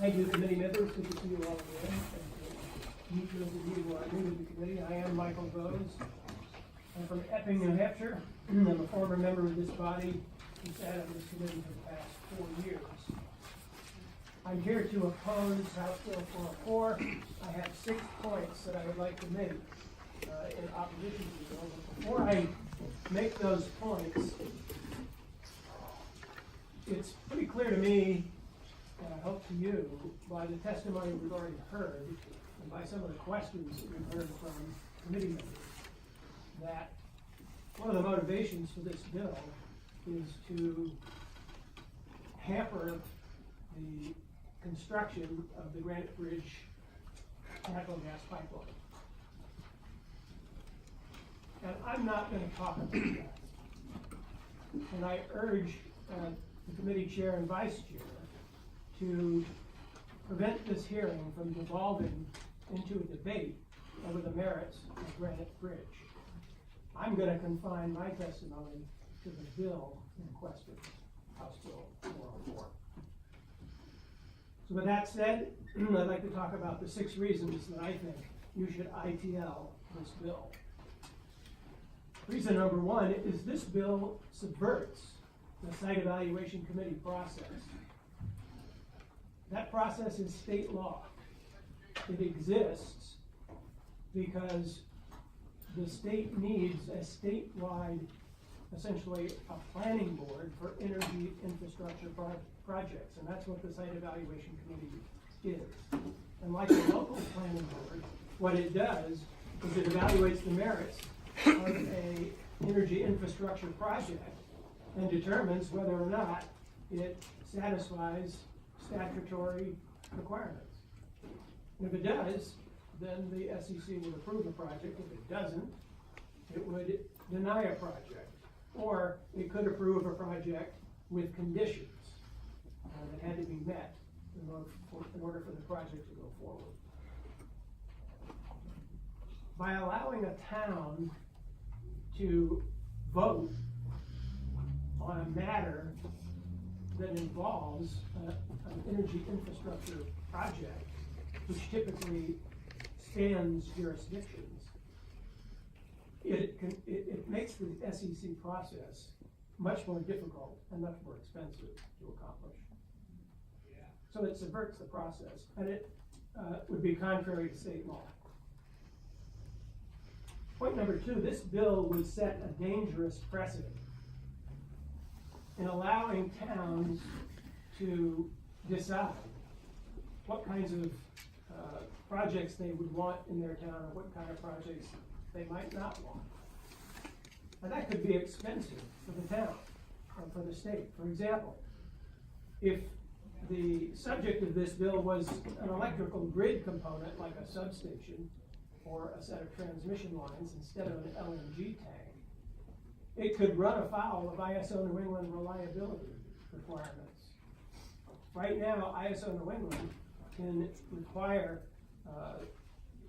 Thank you, committee members. Good to see you all again. And to meet those of you who are new to the committee. I am Michael Vose. I'm from Epping, New Hampshire. I'm a former member of this body who sat on this committee for the past 4 years. I'm here to oppose House Bill 404. I have 6 points that I would like to make in opposition to the bill. But before I make those points, it's pretty clear to me, and I hope to you, by the testimony we've already heard, and by some of the questions that we've heard from committee members, that one of the motivations for this bill is to hamper the construction of the Granite Bridge natural gas pipeline. And I'm not going to talk about that. And I urge the committee chair and vice chair to prevent this hearing from devolving into a debate over the merits of Granite Bridge. I'm going to confine my testimony to the bill in question, House Bill 404. So with that said, I'd like to talk about the 6 reasons that I think you should ITL this bill. Reason number 1 is this bill subverts the site evaluation committee process. That process is state law. It exists because the state needs a statewide, essentially a planning board for energy infrastructure projects, and that's what the site evaluation committee is. And like the local planning board, what it does is it evaluates the merits of a energy infrastructure project and determines whether or not it satisfies statutory requirements. And if it does, then the SEC would approve a project. If it doesn't, it would deny a project. Or it could approve a project with conditions that had to be met in order for the project to go forward. By allowing a town to vote on a matter that involves an energy infrastructure project, which typically spans jurisdictions, it makes the SEC process much more difficult and much more expensive to accomplish. So it subverts the process, and it would be contrary to state law. Point number 2, this bill would set a dangerous precedent in allowing towns to decide what kinds of projects they would want in their town or what kind of projects they might not want. And that could be expensive for the town or for the state. For example, if the subject of this bill was an electrical grid component like a substation or a set of transmission lines instead of an LNG tank, it could run afoul of ISO New England reliability requirements. Right now, ISO New England can require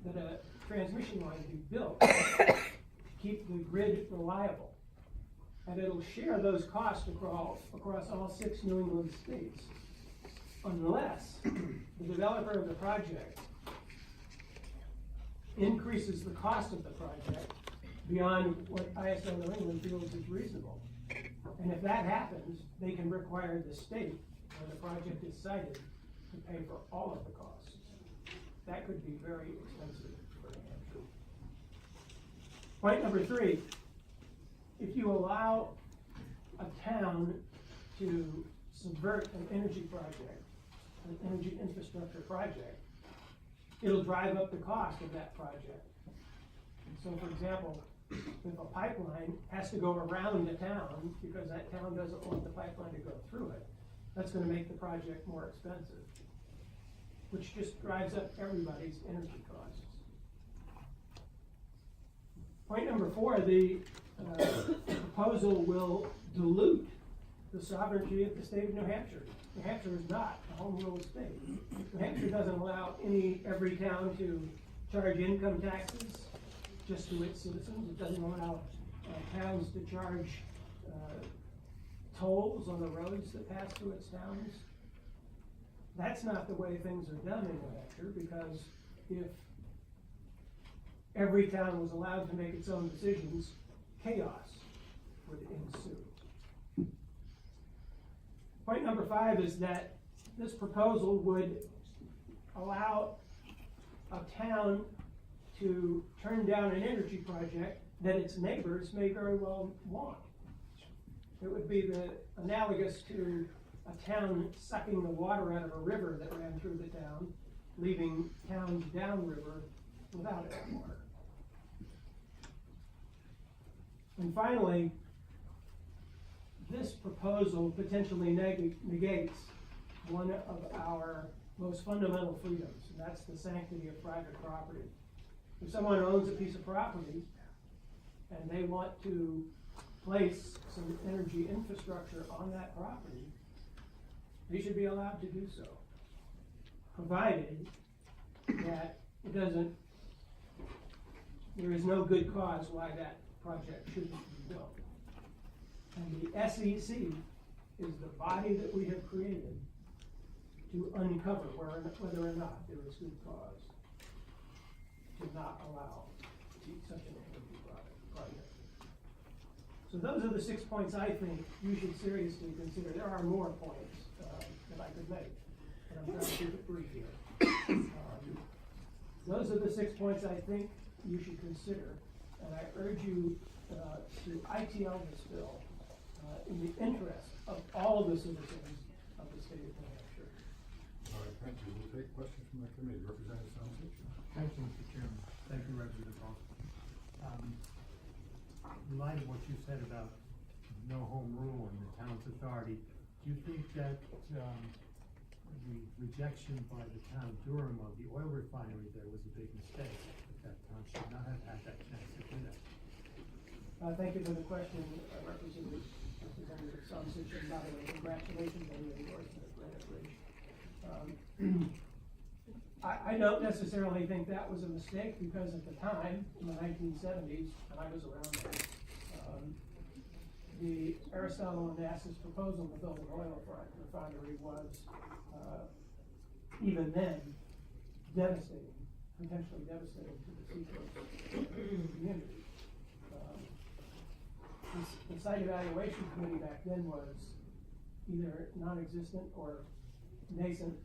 that a transmission line be built to keep the grid reliable. And it'll share those costs across all 6 New England states, unless the developer of the project increases the cost of the project beyond what ISO New England feels is reasonable. And if that happens, they can require the state, when the project is sited, to pay for all of the costs. That could be very expensive for New Hampshire. Point number 3, if you allow a town to subvert an energy project, an energy infrastructure project, it'll drive up the cost of that project. And so, for example, if a pipeline has to go around the town because that town doesn't want the pipeline to go through it, that's going to make the project more expensive, which just drives up everybody's energy costs. Point number 4, the proposal will dilute the sovereignty of the state of New Hampshire. New Hampshire is not a home rule state. New Hampshire doesn't allow every town to charge income taxes just to its citizens. It doesn't allow towns to charge tolls on the roads that pass through its towns. That's not the way things are done in New Hampshire, because if every town was allowed to make its own decisions, chaos would ensue. Point number 5 is that this proposal would allow a town to turn down an energy project that its neighbors may very well want. It would be analogous to a town sucking the water out of a river that ran through the town, leaving towns downriver without any water. And finally, this proposal potentially negates one of our most fundamental freedoms, and that's the sanctity of private property. If someone owns a piece of property and they want to place some energy infrastructure on that property, they should be allowed to do so, provided that there is no good cause why that project shouldn't be built. And the SEC is the body that we have created to uncover whether or not there is good cause to not allow such an energy project. So those are the 6 points I think you should seriously consider. There are more points that I could make, but I'm trying to keep it brief here. Those are the 6 points I think you should consider, and I urge you to ITL this bill in the interest of all of the citizens of the state of New Hampshire. All right, thank you. We'll take questions from the committee. Representative Sanchez. Thank you, Mr. Chairman. Thank you, Representative Hall. In light of what you said about no home rule and the town's authority, do you think that the rejection by the town of Durham of the oil refinery there was a big mistake? That town should not have had that chance to do that. Thank you for the question, Representative Sanchez, and by the way, congratulations on your endorsement of Granite Ridge. I don't necessarily think that was a mistake, because at the time, in the 1970s, and I was around then, the Aristotle and Nass's proposal to build an oil refinery was, even then, devastating, potentially devastating to the seacoast community. The site evaluation committee back then was either non-existent or nascent,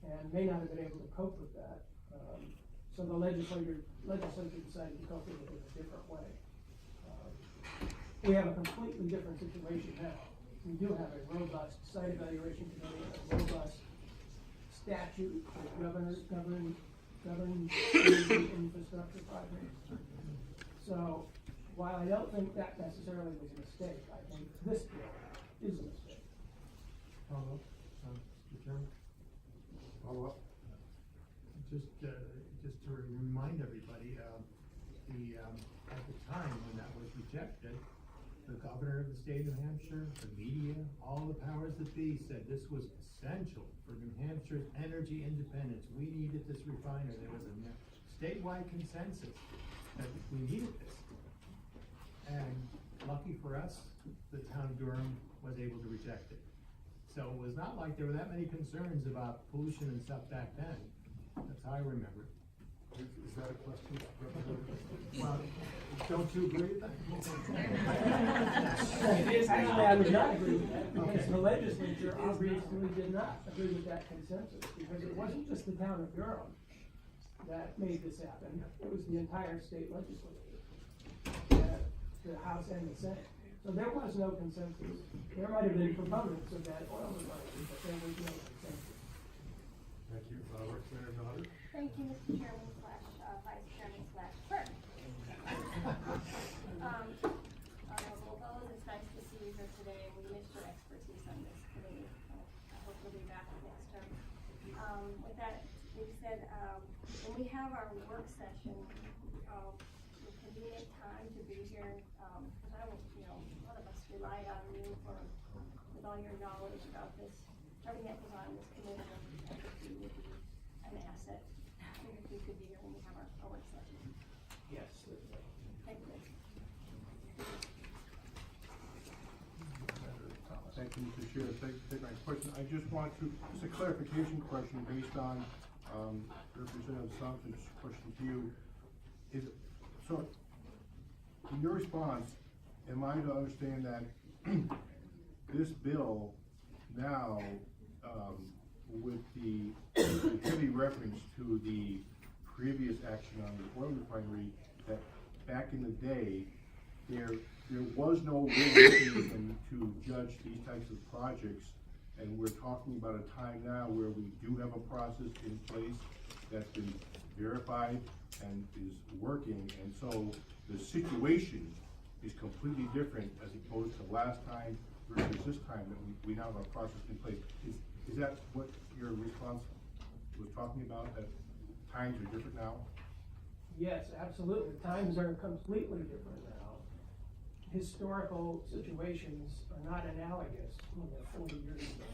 and may not have been able to cope with that. So the legislature decided to cope with it in a different way. We have a completely different situation now. We do have a robust site evaluation committee, a robust statute that governs energy infrastructure projects. So while I don't think that necessarily was a mistake, I think this bill is a mistake. Follow up, Mr. Chairman? Follow up. Just to remind everybody, at the time when that was rejected, the governor of the state of New Hampshire, the media, all the powers that be said this was essential for New Hampshire's energy independence. We needed this refinery. There was a statewide consensus that we needed this. And lucky for us, the town of Durham was able to reject it. So it was not like there were that many concerns about pollution and stuff back then. That's how I remember it. Is that a question? Well, don't you agree with that? Actually, I would not agree with that, because the legislature obviously did not agree with that consensus, because it wasn't just the town of Durham that made this happen. It was the entire state legislature, the House and the Senate. So there was no consensus. There might have been proponents of that oil refinery, but there was no consensus. Thank you. Representative Nodder. Thank you, Mr. Chairman / Vice Chairman / Clerk. Honorable Vose, it's nice to see you here today. We missed your expertise on this committee. I hope you'll be back next term. With that being said, when we have our work session, the convenient time to be here, because a lot of us relied on you with all your knowledge about this, everything that was on this committee, and you would be an asset if you could be here when we have our work session. Yes. Thank you. Thank you, Mr. Chair. Thank you for taking my question. I just want to, just a clarification question based on, Representative Thompson's question to you. So, in your response, am I to understand that this bill now, with the heavy reference to the previous action on the oil refinery, that back in the day, there was no real mechanism to judge these types of projects, and we're talking about a time now where we do have a process in place that's been verified and is working, and so the situation is completely different as opposed to last time versus this time that we now have a process in place. Is that what your response was talking about, that times are different now? Yes, absolutely. Times are completely different now. Historical situations are not analogous, 40 years ago.